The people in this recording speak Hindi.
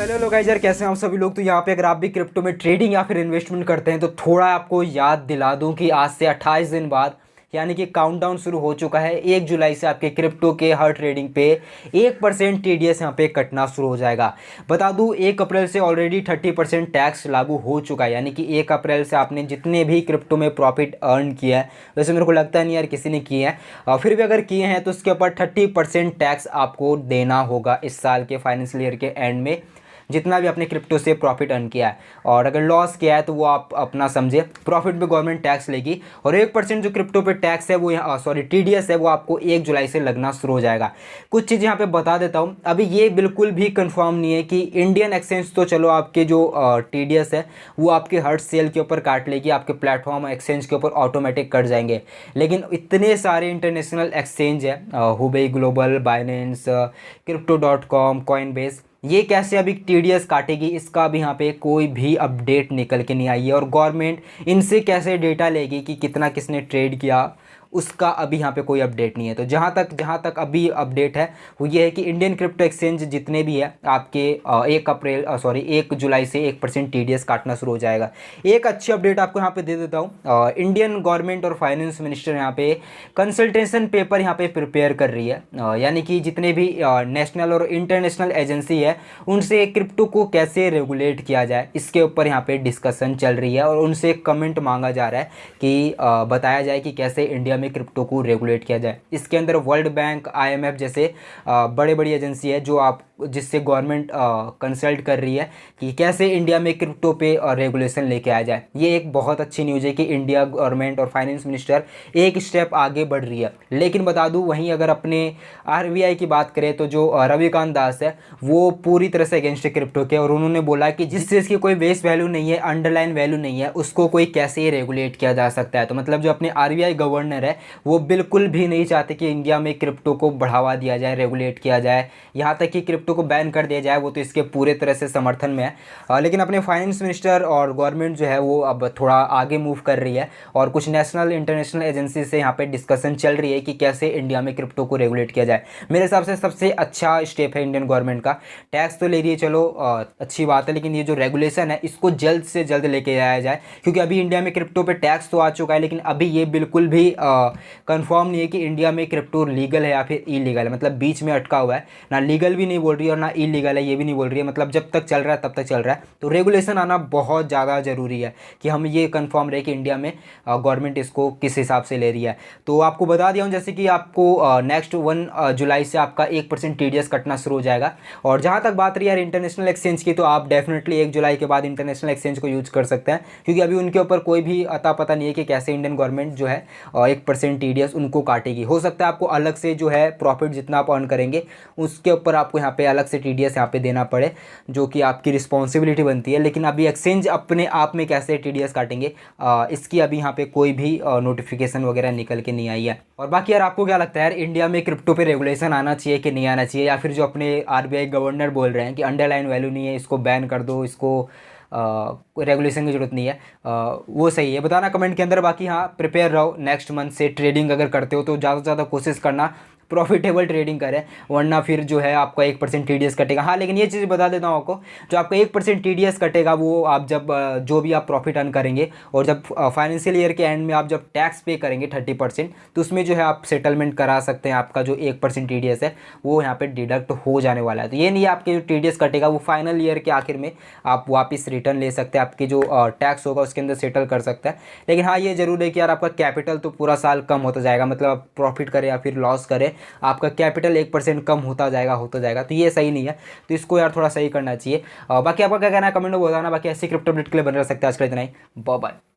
हेलो गाइस यार, कैसे हैं आप सभी लोग। तो यहाँ पे अगर आप भी क्रिप्टो में ट्रेडिंग या फिर इन्वेस्टमेंट करते हैं तो थोड़ा आपको याद दिला दूं कि आज से 28 दिन बाद यानी कि काउंटडाउन शुरू हो चुका है। 1 जुलाई से आपके क्रिप्टो के हर ट्रेडिंग पे 1% टीडीएस यहाँ पे कटना शुरू हो जाएगा। बता दूं 1 अप्रैल से ऑलरेडी 30% टैक्स लागू हो चुका है, यानी कि 1 अप्रैल से आपने जितने भी क्रिप्टो में प्रॉफिट अर्न किया है, वैसे मेरे को लगता नहीं यार किसी ने किए हैं, फिर भी अगर किए हैं तो उसके ऊपर 30% टैक्स आपको देना होगा इस साल के फाइनेंशियल ईयर के एंड में, जितना भी आपने क्रिप्टो से प्रॉफिट अर्न किया है। और अगर लॉस किया है तो वो आप अपना समझे, प्रॉफिट पे गवर्नमेंट टैक्स लेगी। और 1% जो क्रिप्टो पे टैक्स है वो यहाँ टीडीएस है, वो आपको 1 जुलाई से लगना शुरू हो जाएगा। कुछ चीज़ यहाँ पे बता देता हूँ। अभी ये बिल्कुल भी कंफर्म नहीं है कि इंडियन एक्सचेंज तो चलो आपके जो टीडीएस है वो आपके हर सेल के ऊपर काट लेगी, आपके प्लेटफॉर्म एक्सचेंज के ऊपर ऑटोमेटिक कट जाएंगे। लेकिन इतने सारे इंटरनेशनल एक्सचेंज है, Hubei global, Binance, crypto.com, Coinbase, ये कैसे अभी टीडीएस काटेगी इसका अभी यहाँ पे कोई भी अपडेट निकल के नहीं आई है। और गवर्नमेंट इनसे कैसे डेटा लेगी कि कितना किसने ट्रेड किया, उसका अभी यहाँ पे कोई अपडेट नहीं है। तो जहाँ तक अभी अपडेट है वो ये है कि इंडियन क्रिप्टो एक्सचेंज जितने भी है आपके 1 जुलाई से 1% टीडीएस काटना शुरू हो जाएगा। एक अच्छी अपडेट आपको यहाँ पे दे देता हूँ। इंडियन गवर्नमेंट और फाइनेंस मिनिस्टर यहाँ पे कंसल्टेशन पेपर यहाँ पे प्रिपेयर कर रही है, यानी कि जितने भी नेशनल और इंटरनेशनल एजेंसी है उनसे क्रिप्टो को कैसे रेगुलेट किया जाए इसके ऊपर यहाँ पे डिस्कशन चल रही है। और उनसे कमेंट मांगा जा रहा है कि बताया जाए कि कैसे इंडिया में क्रिप्टो को रेगुलेट किया जाए। इसके अंदर वर्ल्ड बैंक, आईएमएफ जैसे बड़ी बड़ी एजेंसी है जो आप जिससे गवर्नमेंट कंसल्ट कर रही है कि कैसे इंडिया में क्रिप्टो पे रेगुलेशन लेके आया जाए। ये एक बहुत अच्छी न्यूज़ है कि इंडिया गवर्नमेंट और फाइनेंस मिनिस्टर एक स्टेप आगे बढ़ रही है। लेकिन बता दूं वहीं अगर अपने आरबीआई की बात करें तो जो रविकांत दास है वो पूरी तरह से अगेंस्ट है क्रिप्टो के, और उन्होंने बोला कि जिस चीज़ की कोई बेस वैल्यू नहीं है, अंडरलाइन वैल्यू नहीं है, उसको कोई कैसे रेगुलेट किया जा सकता है। तो मतलब जो अपने आरबीआई गवर्नर है वो बिल्कुल भी नहीं चाहते कि इंडिया में क्रिप्टो को बढ़ावा दिया जाए, रेगुलेट किया जाए, यहाँ तक कि क्रिप्टो को बैन कर दिया जाए। वो तो इसके पूरे तरह से समर्थन में है। लेकिन अपने फाइनेंस मिनिस्टर और गवर्नमेंट जो है वो अब थोड़ा आगे मूव कर रही है और कुछ नेशनल इंटरनेशनल एजेंसी से यहाँ पे डिस्कशन चल रही है कि कैसे इंडिया में क्रिप्टो को रेगुलेट किया जाए। मेरे हिसाब से सबसे अच्छा स्टेप है इंडियन गवर्नमेंट का। टैक्स तो ले रही है, चलो अच्छी बात है, लेकिन ये जो रेगुलेशन है इसको जल्द से जल्द लेके आया जाए, क्योंकि अभी इंडिया में क्रिप्टो पे टैक्स तो आ चुका है लेकिन अभी ये बिल्कुल भी कंफर्म नहीं है कि इंडिया में क्रिप्टो लीगल है या फिर इलीगल है। मतलब बीच में अटका हुआ है, ना लीगल भी नहीं बोल रही है और ना इलीगल है ये भी नहीं बोल रही है। मतलब जब तक चल रहा है तब तक चल रहा है। तो रेगुलेशन आना बहुत ज़्यादा ज़रूरी है कि हम ये कंफर्म रहे कि इंडिया में गवर्नमेंट इसको किस हिसाब से ले रही है। तो आपको बता दिया हूँ जैसे कि आपको नेक्स्ट 1 जुलाई से आपका 1% टीडीएस कटना शुरू हो जाएगा। और जहाँ तक बात रही यार इंटरनेशनल एक्सचेंज की, तो आप डेफिनेटली 1 जुलाई के बाद इंटरनेशनल एक्सचेंज को यूज कर सकते हैं, क्योंकि अभी उनके ऊपर कोई भी अता पता नहीं है कि कैसे इंडियन गवर्नमेंट जो है 1% टीडीएस उनको काटेगी। हो सकता है आपको अलग से जो है प्रॉफिट जितना आप अर्न करेंगे उसके ऊपर आपको यहाँ पे अलग से टीडीएस यहाँ पे देना पड़े, जो कि आपकी रिस्पॉन्सिबिलिटी बनती है। लेकिन अभी एक्सचेंज अपने आप में कैसे टीडीएस काटेंगे इसकी अभी यहाँ पे कोई भी नोटिफिकेशन वगैरह निकल के नहीं आई है। और बाकी यार आपको क्या लगता है यार, इंडिया में क्रिप्टो पे रेगुलेशन आना चाहिए कि नहीं आना चाहिए, या फिर जो अपने आरबीआई गवर्नर बोल रहे हैं कि अंडरलाइन वैल्यू नहीं है, इसको बैन कर दो, इसको कोई रेगुलेशन की जरूरत नहीं है, वो सही है? बताना कमेंट के अंदर। बाकी हाँ, प्रिपेयर रहो, नेक्स्ट मंथ से ट्रेडिंग अगर करते हो तो ज़्यादा से ज़्यादा कोशिश करना प्रॉफिटेबल ट्रेडिंग करें, वरना फिर जो है आपका 1% टीडीएस कटेगा। हाँ, लेकिन ये चीज़ बता देता हूँ आपको, जो आपका 1% टीडीएस कटेगा वो आप जब जो भी आप प्रॉफिट अर्न करेंगे और जब फाइनेंशियल ईयर के एंड में आप जब टैक्स पे करेंगे 30%, तो उसमें जो है आप सेटलमेंट करा सकते हैं। आपका जो 1% टीडीएस है वो यहाँ पे डिडक्ट हो जाने वाला है। तो ये नहीं है आपके जो टीडीएस कटेगा वो फाइनल ईयर के आखिर में आप वापस रिटर्न ले सकते हैं, आपकी जो टैक्स होगा उसके अंदर सेटल कर सकते हैं। लेकिन हाँ, ये जरूर है कि यार आपका कैपिटल तो पूरा साल कम होता जाएगा, मतलब आप प्रॉफिट करें या फिर लॉस करें आपका कैपिटल 1% कम होता जाएगा। तो ये सही नहीं है, तो इसको यार थोड़ा सही करना चाहिए। बाकी आपका क्या कहना है कमेंट में बताना। बाकी ऐसे क्रिप्टो अपडेट के लिए बने रह सकते हैं। आज के लिए इतना ही, बाय बाय।